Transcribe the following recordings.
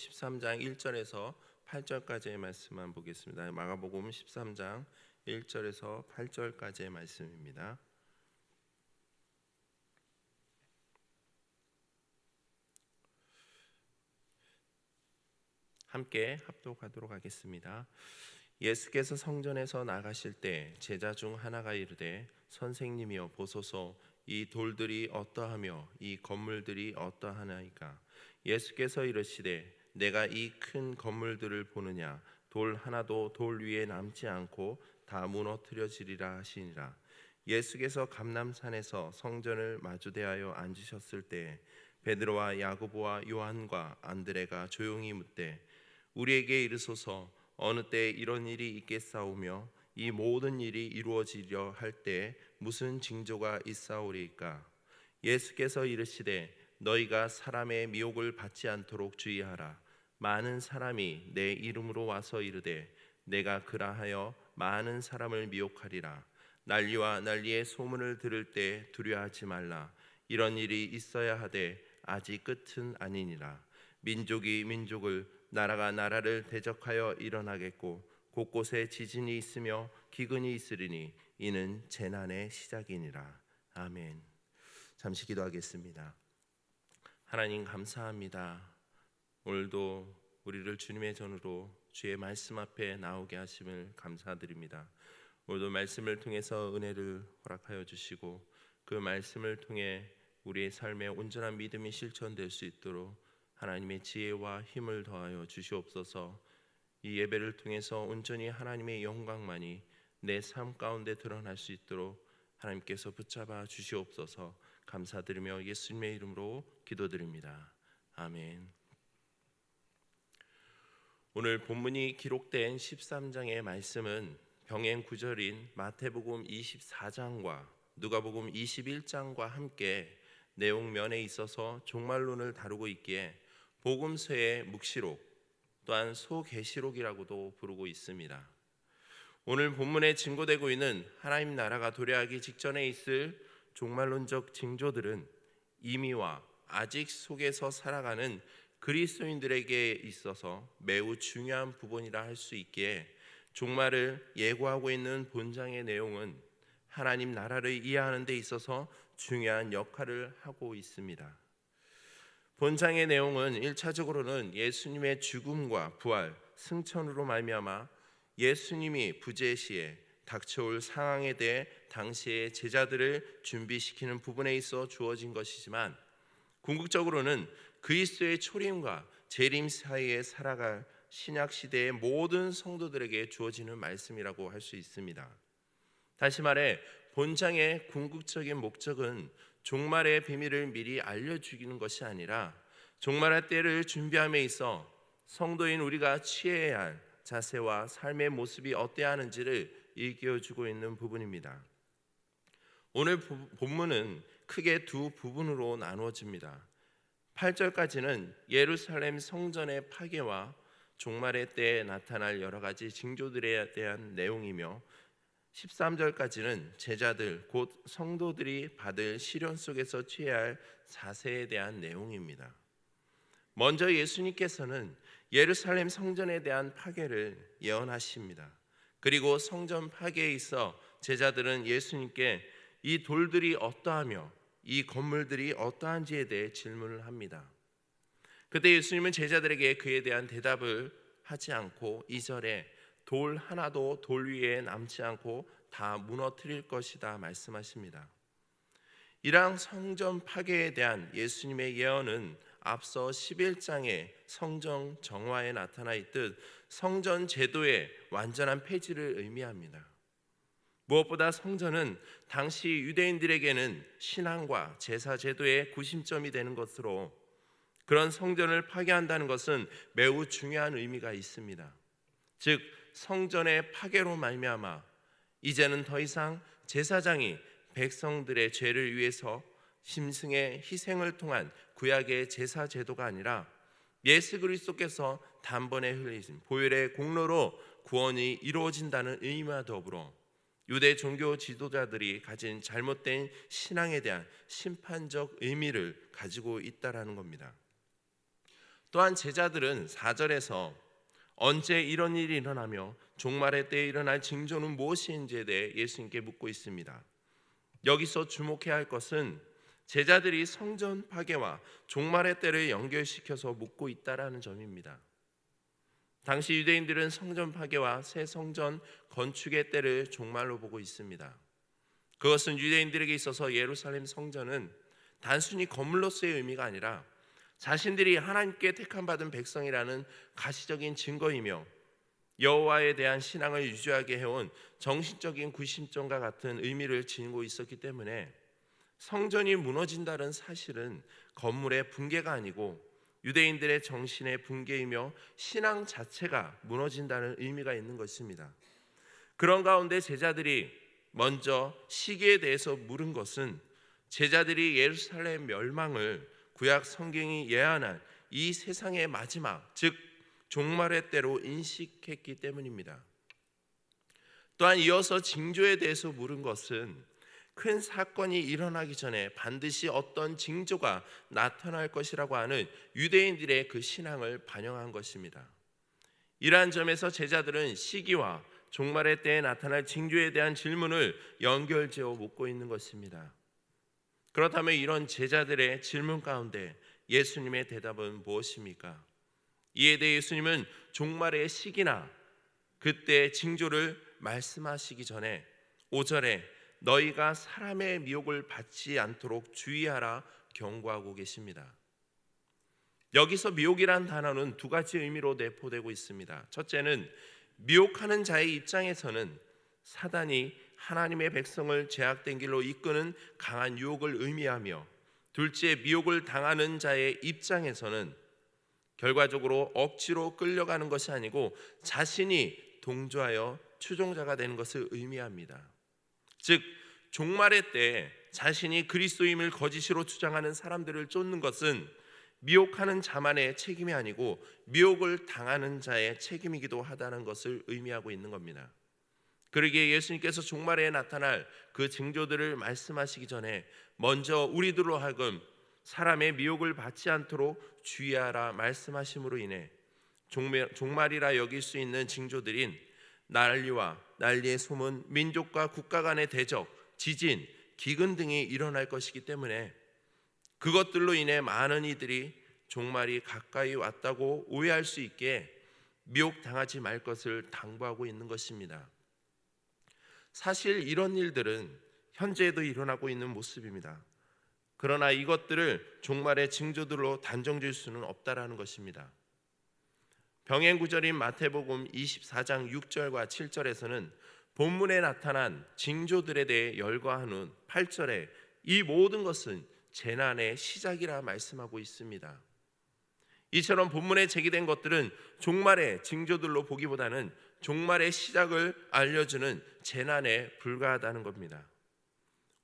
13장 1절에서 8절까지의 말씀만 보겠습니다. 마가복음 13장 1절에서 8절까지의 말씀입니다. 함께 합독하도록 하겠습니다. 예수께서 성전에서 나가실 때 제자 중 하나가 이르되 선생님이여 보소서 이 돌들이 어떠하며 이 건물들이 어떠하나이까. 예수께서 이르시되 내가 이 큰 건물들을 보느냐. 돌 하나도 돌 위에 남지 않고 다 무너뜨려지리라 하시니라. 예수께서 감람산에서 성전을 마주대하여 앉으셨을 때 베드로와 야고보와 요한과 안드레가 조용히 묻되 우리에게 이르소서 어느 때 이런 일이 있겠사오며 이 모든 일이 이루어지려 할 때 무슨 징조가 있사오리이까. 예수께서 이르시되 너희가 사람의 미혹을 받지 않도록 주의하라. 많은 사람이 내 이름으로 와서 이르되 내가 그라하여 많은 사람을 미혹하리라. 난리와 난리의 소문을 들을 때 두려워하지 말라. 이런 일이 있어야 하되 아직 끝은 아니니라. 민족이 민족을 나라가 나라를 대적하여 일어나겠고 곳곳에 지진이 있으며 기근이 있으리니 이는 재난의 시작이니라. 아멘. 잠시 기도하겠습니다. 하나님 감사합니다. 오늘도 우리를 주님의 전으로 주의 말씀 앞에 나오게 하심을 감사드립니다. 오늘도 말씀을 통해서 은혜를 허락하여 주시고 그 말씀을 통해 우리의 삶에 온전한 믿음이 실천될 수 있도록 하나님의 지혜와 힘을 더하여 주시옵소서. 이 예배를 통해서 온전히 하나님의 영광만이 내 삶 가운데 드러날 수 있도록 하나님께서 붙잡아 주시옵소서. 감사드리며 예수님의 이름으로 기도드립니다. 아멘. 오늘 본문이 기록된 13장의 말씀은 병행 구절인 마태복음 24장과 누가복음 21장과 함께 내용면에 있어서 종말론을 다루고 있기에 복음서의 묵시록 또한 소계시록이라고도 부르고 있습니다. 오늘 본문에 증거되고 있는 하나님 나라가 도래하기 직전에 있을 종말론적 징조들은 이미와 아직 속에서 살아가는 그리스도인들에게 있어서 매우 중요한 부분이라 할 수 있기에 종말을 예고하고 있는 본장의 내용은 하나님 나라를 이해하는 데 있어서 중요한 역할을 하고 있습니다. 본장의 내용은 1차적으로는 예수님의 죽음과 부활, 승천으로 말미암아 예수님이 부재 시에 닥쳐올 상황에 대해 당시의 제자들을 준비시키는 부분에 있어 주어진 것이지만 궁극적으로는 그리스도의 초림과 재림 사이에 살아갈 신약 시대의 모든 성도들에게 주어지는 말씀이라고 할 수 있습니다. 다시 말해 본장의 궁극적인 목적은 종말의 비밀을 미리 알려주기는 것이 아니라 종말의 때를 준비함에 있어 성도인 우리가 취해야 할 자세와 삶의 모습이 어때야 하는지를 일깨워주고 있는 부분입니다. 오늘 본문은 크게 두 부분으로 나누어집니다. 8절까지는 예루살렘 성전의 파괴와 종말의 때에 나타날 여러 가지 징조들에 대한 내용이며 13절까지는 제자들 곧 성도들이 받을 시련 속에서 취해야 할 자세에 대한 내용입니다. 먼저 예수님께서는 예루살렘 성전에 대한 파괴를 예언하십니다. 그리고 성전 파괴에 있어 제자들은 예수님께 이 돌들이 어떠하며 이 건물들이 어떠한지에 대해 질문을 합니다. 그때 예수님은 제자들에게 그에 대한 대답을 하지 않고 2절에 돌 하나도 돌 위에 남지 않고 다 무너뜨릴 것이다 말씀하십니다. 이러한 성전 파괴에 대한 예수님의 예언은 앞서 11장의 성전 정화에 나타나 있듯 성전 제도의 완전한 폐지를 의미합니다. 무엇보다 성전은 당시 유대인들에게는 신앙과 제사 제도의 구심점이 되는 것으로 그런 성전을 파괴한다는 것은 매우 중요한 의미가 있습니다. 즉 성전의 파괴로 말미암아 이제는 더 이상 제사장이 백성들의 죄를 위해서 심승의 희생을 통한 구약의 제사 제도가 아니라 예수 그리스도께서 단번에 흘리신 보혈의 공로로 구원이 이루어진다는 의미와 더불어 유대 종교 지도자들이 가진 잘못된 신앙에 대한 심판적 의미를 가지고 있다라는 겁니다. 또한 제자들은 4절에서 언제 이런 일이 일어나며 종말의 때에 일어날 징조는 무엇인지에 대해 예수님께 묻고 있습니다. 여기서 주목해야 할 것은 제자들이 성전 파괴와 종말의 때를 연결시켜서 묻고 있다라는 점입니다. 당시 유대인들은 성전 파괴와 새 성전 건축의 때를 종말로 보고 있습니다. 그것은 유대인들에게 있어서 예루살렘 성전은 단순히 건물로서의 의미가 아니라 자신들이 하나님께 택함받은 백성이라는 가시적인 증거이며 여호와에 대한 신앙을 유지하게 해온 정신적인 구심점과 같은 의미를 지니고 있었기 때문에 성전이 무너진다는 사실은 건물의 붕괴가 아니고 유대인들의 정신의 붕괴이며 신앙 자체가 무너진다는 의미가 있는 것입니다. 그런 가운데 제자들이 먼저 시기에 대해서 물은 것은 제자들이 예루살렘 멸망을 구약 성경이 예언한 이 세상의 마지막, 즉 종말의 때로 인식했기 때문입니다. 또한 이어서 징조에 대해서 물은 것은 큰 사건이 일어나기 전에 반드시 어떤 징조가 나타날 것이라고 하는 유대인들의 그 신앙을 반영한 것입니다. 이러한 점에서 제자들은 시기와 종말의 때에 나타날 징조에 대한 질문을 연결지어 묻고 있는 것입니다. 그렇다면 이런 제자들의 질문 가운데 예수님의 대답은 무엇입니까? 이에 대해 예수님은 종말의 시기나 그때의 징조를 말씀하시기 전에 5절에 너희가 사람의 미혹을 받지 않도록 주의하라 경고하고 계십니다. 여기서 미혹이란 단어는 두 가지 의미로 내포되고 있습니다. 첫째는 미혹하는 자의 입장에서는 사단이 하나님의 백성을 죄악된 길로 이끄는 강한 유혹을 의미하며, 둘째 미혹을 당하는 자의 입장에서는 결과적으로 억지로 끌려가는 것이 아니고 자신이 동조하여 추종자가 되는 것을 의미합니다. 즉 종말의 때 자신이 그리스도임을 거짓으로 주장하는 사람들을 쫓는 것은 미혹하는 자만의 책임이 아니고 미혹을 당하는 자의 책임이기도 하다는 것을 의미하고 있는 겁니다. 그러기에 예수님께서 종말에 나타날 그 징조들을 말씀하시기 전에 먼저 우리들로 하여금 사람의 미혹을 받지 않도록 주의하라 말씀하심으로 인해 종말이라 여길 수 있는 징조들인 난리와 난리의 소문, 민족과 국가 간의 대적, 지진, 기근 등이 일어날 것이기 때문에 그것들로 인해 많은 이들이 종말이 가까이 왔다고 오해할 수 있게 미혹당하지 말 것을 당부하고 있는 것입니다. 사실 이런 일들은 현재에도 일어나고 있는 모습입니다. 그러나 이것들을 종말의 징조들로 단정질 수는 없다라는 것입니다. 병행 구절인 마태복음 24장 6절과 7절에서는 본문에 나타난 징조들에 대해 열거한 후 8절에 이 모든 것은 재난의 시작이라 말씀하고 있습니다. 이처럼 본문에 제기된 것들은 종말의 징조들로 보기보다는 종말의 시작을 알려주는 재난에 불과하다는 겁니다.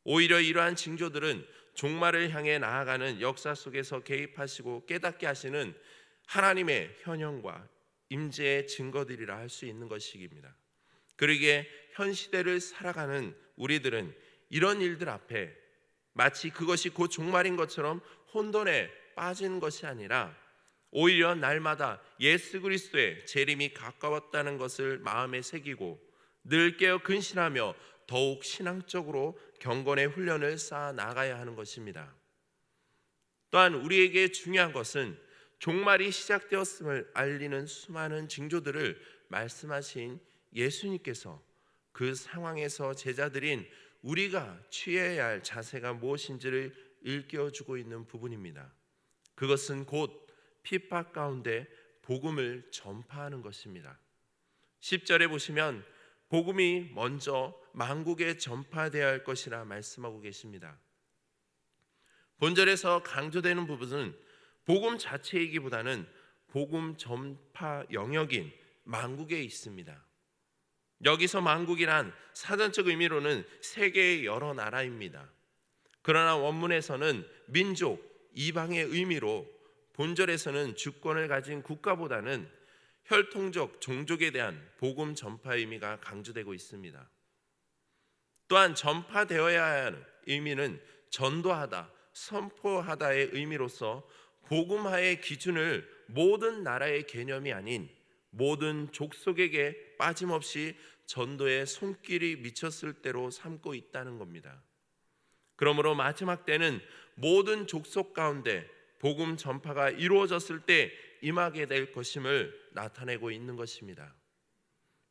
오히려 이러한 징조들은 종말을 향해 나아가는 역사 속에서 개입하시고 깨닫게 하시는 하나님의 현현과 임재의 증거들이라 할 수 있는 것입니다. 그러기에 현 시대를 살아가는 우리들은 이런 일들 앞에 마치 그것이 곧 종말인 것처럼 혼돈에 빠지는 것이 아니라 오히려 날마다 예수 그리스도의 재림이 가까웠다는 것을 마음에 새기고 늘 깨어 근신하며 더욱 신앙적으로 경건의 훈련을 쌓아 나가야 하는 것입니다. 또한 우리에게 중요한 것은 종말이 시작되었음을 알리는 수많은 징조들을 말씀하신 예수님께서 그 상황에서 제자들인 우리가 취해야 할 자세가 무엇인지를 일깨워주고 있는 부분입니다. 그것은 곧 핍박 가운데 복음을 전파하는 것입니다. 10절에 보시면 복음이 먼저 만국에 전파되어야 할 것이라 말씀하고 계십니다. 본절에서 강조되는 부분은 복음 자체이기보다는 복음 전파 영역인 만국에 있습니다. 여기서 만국이란 사전적 의미로는 세계의 여러 나라입니다. 그러나 원문에서는 민족, 이방의 의미로 본절에서는 주권을 가진 국가보다는 혈통적 종족에 대한 복음 전파의 의미가 강조되고 있습니다. 또한 전파되어야 하는 의미는 전도하다, 선포하다의 의미로서 복음화의 기준을 모든 나라의 개념이 아닌 모든 족속에게 빠짐없이 전도의 손길이 미쳤을 때로 삼고 있다는 겁니다. 그러므로 마지막 때는 모든 족속 가운데 복음 전파가 이루어졌을 때 임하게 될 것임을 나타내고 있는 것입니다.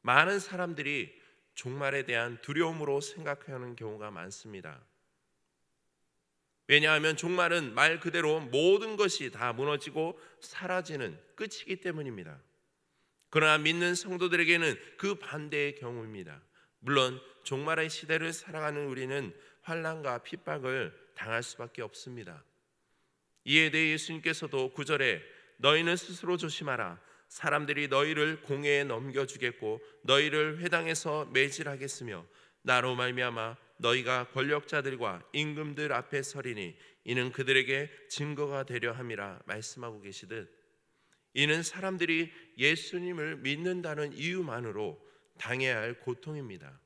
많은 사람들이 종말에 대한 두려움으로 생각하는 경우가 많습니다. 왜냐하면 종말은 말 그대로 모든 것이 다 무너지고 사라지는 끝이기 때문입니다. 그러나 믿는 성도들에게는 그 반대의 경우입니다. 물론 종말의 시대를 살아가는 우리는 환난과 핍박을 당할 수밖에 없습니다. 이에 대해 예수님께서도 9절에 너희는 스스로 조심하라. 사람들이 너희를 공회에 넘겨주겠고 너희를 회당에서 매질하겠으며 나로 말미암아 너희가 권력자들과 임금들 앞에 서리니 이는 그들에게 증거가 되려 함이라 말씀하고 계시듯, 이는 사람들이 예수님을 믿는다는 이유만으로 당해야 할 고통입니다.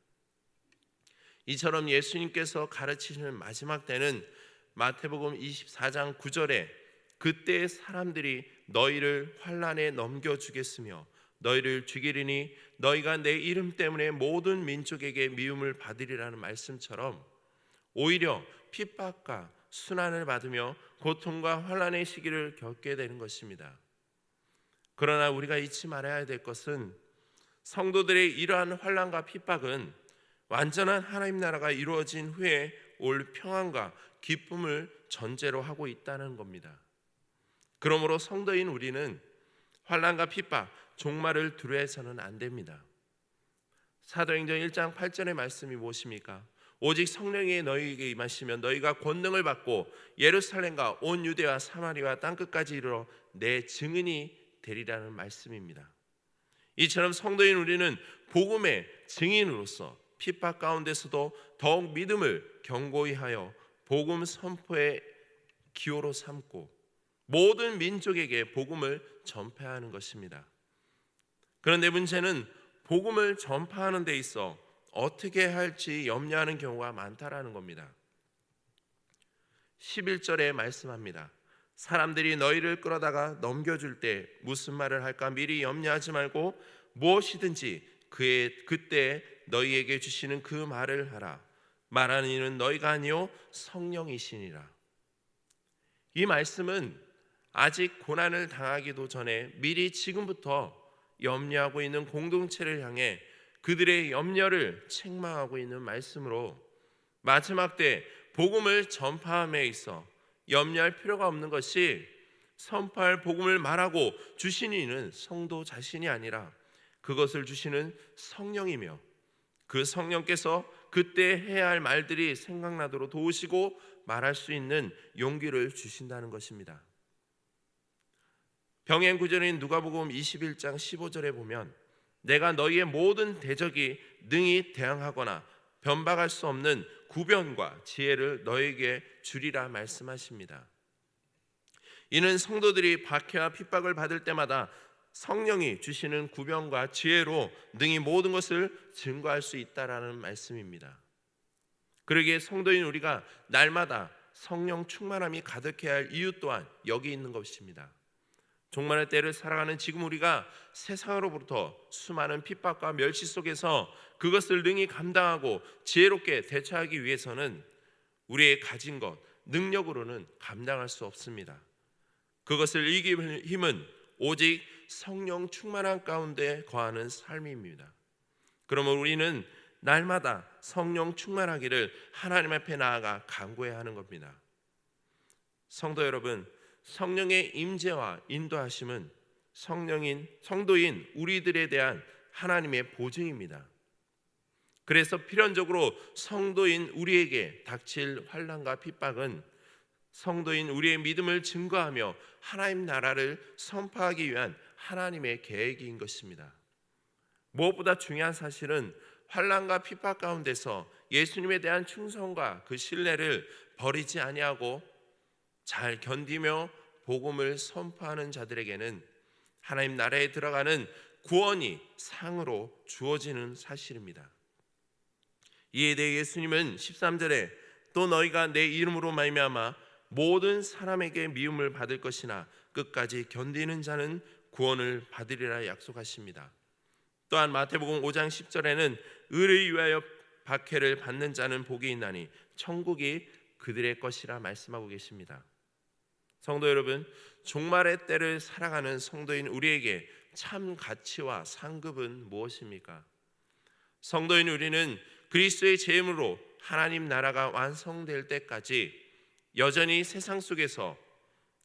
이처럼 예수님께서 가르치시는 마지막 때는 마태복음 24장 9절에 그때 사람들이 너희를 환난에 넘겨주겠으며 너희를 죽이리니 너희가 내 이름 때문에 모든 민족에게 미움을 받으리라는 말씀처럼 오히려 핍박과 순환을 받으며 고통과 환난의 시기를 겪게 되는 것입니다. 그러나 우리가 잊지 말아야 될 것은 성도들의 이러한 환난과 핍박은 완전한 하나님 나라가 이루어진 후에 올 평안과 기쁨을 전제로 하고 있다는 겁니다. 그러므로 성도인 우리는 환난과 핍박, 종말을 두려워해서는 안 됩니다. 사도행전 1장 8절의 말씀이 무엇입니까? 오직 성령이 너희에게 임하시면 너희가 권능을 받고 예루살렘과 온 유대와 사마리아 땅끝까지 이르러 내 증인이 되리라는 말씀입니다. 이처럼 성도인 우리는 복음의 증인으로서 핍박 가운데서도 더욱 믿음을 견고히 하여 복음 선포의 기호로 삼고 모든 민족에게 복음을 전파하는 것입니다. 그런데 문제는 복음을 전파하는 데 있어 어떻게 할지 염려하는 경우가 많다라는 겁니다. 11절에 말씀합니다. 사람들이 너희를 끌어다가 넘겨줄 때 무슨 말을 할까 미리 염려하지 말고 무엇이든지 그때 너희에게 주시는 그 말을 하라. 말하는 이는 너희가 아니요 성령이시니라. 이 말씀은 아직 고난을 당하기도 전에 미리 지금부터 염려하고 있는 공동체를 향해 그들의 염려를 책망하고 있는 말씀으로 마지막 때 복음을 전파함에 있어 염려할 필요가 없는 것이 선포할 복음을 말하고 주신 이는 성도 자신이 아니라 그것을 주시는 성령이며 그 성령께서 그때 해야 할 말들이 생각나도록 도우시고 말할 수 있는 용기를 주신다는 것입니다. 병행 구절인 누가복음 21장 15절에 보면 내가 너희의 모든 대적이 능히 대항하거나 변박할 수 없는 구변과 지혜를 너희에게 주리라 말씀하십니다. 이는 성도들이 박해와 핍박을 받을 때마다 성령이 주시는 구변과 지혜로 능히 모든 것을 증거할 수 있다라는 말씀입니다. 그러기에 성도인 우리가 날마다 성령 충만함이 가득해야 할 이유 또한 여기 있는 것입니다. 종말의 때를 살아가는 지금 우리가 세상으로부터 수많은 핍박과 멸시 속에서 그것을 능히 감당하고 지혜롭게 대처하기 위해서는 우리의 가진 것, 능력으로는 감당할 수 없습니다. 그것을 이길 힘은 오직 성령 충만한 가운데 거하는 삶입니다. 그러면 우리는 날마다 성령 충만하기를 하나님 앞에 나아가 간구해야 하는 겁니다. 성도 여러분, 성령의 임재와 인도하심은 성도인 우리들에 대한 하나님의 보증입니다. 그래서 필연적으로 성도인 우리에게 닥칠 환난과 핍박은 성도인 우리의 믿음을 증거하며 하나님 나라를 선포하기 위한 하나님의 계획인 것입니다. 무엇보다 중요한 사실은 환난과 핍박 가운데서 예수님에 대한 충성과 그 신뢰를 버리지 아니하고 잘 견디며 복음을 선포하는 자들에게는 하나님 나라에 들어가는 구원이 상으로 주어지는 사실입니다. 이에 대해 예수님은 13절에 또 너희가 내 이름으로 말미암아 모든 사람에게 미움을 받을 것이나 끝까지 견디는 자는 구원을 받으리라 약속하십니다. 또한 마태복음 5장 10절에는 의를 위하여 박해를 받는 자는 복이 있나니 천국이 그들의 것이라 말씀하고 계십니다. 성도 여러분, 종말의 때를 살아가는 성도인 우리에게 참 가치와 상급은 무엇입니까? 성도인 우리는 그리스도의 제물로 하나님 나라가 완성될 때까지 여전히 세상 속에서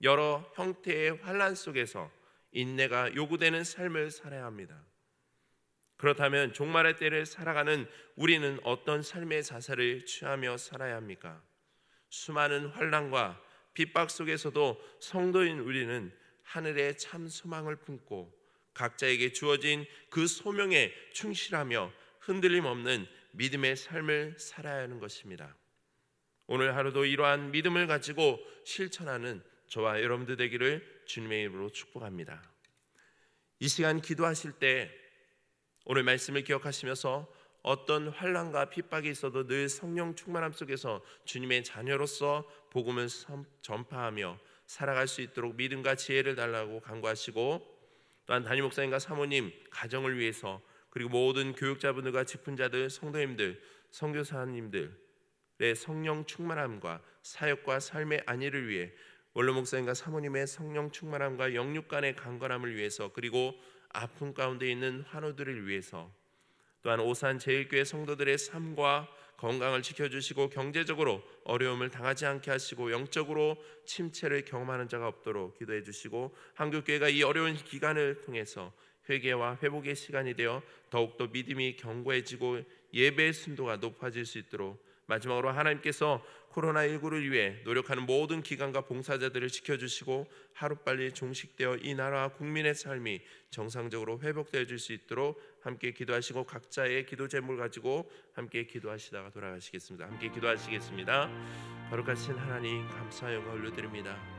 여러 형태의 환난 속에서 인내가 요구되는 삶을 살아야 합니다. 그렇다면 종말의 때를 살아가는 우리는 어떤 삶의 자세를 취하며 살아야 합니까? 수많은 환난과 핍박 속에서도 성도인 우리는 하늘의 참 소망을 품고 각자에게 주어진 그 소명에 충실하며 흔들림 없는 믿음의 삶을 살아야 하는 것입니다. 오늘 하루도 이러한 믿음을 가지고 실천하는 저와 여러분들 되기를 주님의 이름으로 축복합니다. 이 시간 기도하실 때 오늘 말씀을 기억하시면서 어떤 환난과 핍박이 있어도 늘 성령 충만함 속에서 주님의 자녀로서 복음을 전파하며 살아갈 수 있도록 믿음과 지혜를 달라고 간구하시고, 또한 담임 목사님과 사모님 가정을 위해서, 그리고 모든 교육자분들과 직분자들, 성도님들, 선교사님들의 성령 충만함과 사역과 삶의 안위를 위해 원로 목사님과 사모님의 성령 충만함과 영육 간의 강건함을 위해서, 그리고 아픔 가운데 있는 환우들을 위해서, 또한 오산 제일교회 성도들의 삶과 건강을 지켜주시고 경제적으로 어려움을 당하지 않게 하시고 영적으로 침체를 경험하는 자가 없도록 기도해 주시고, 한국교회가 이 어려운 기간을 통해서 회개와 회복의 시간이 되어 더욱더 믿음이 견고해지고 예배의 순도가 높아질 수 있도록, 마지막으로 하나님께서 코로나19를 위해 노력하는 모든 기관과 봉사자들을 지켜주시고 하루빨리 종식되어 이 나라와 국민의 삶이 정상적으로 회복되어 줄 수 있도록 함께 기도하시고, 각자의 기도 제목을 가지고 함께 기도하시다가 돌아가시겠습니다. 함께 기도하시겠습니다. 거룩하신 하나님, 감사 영광 올려드립니다.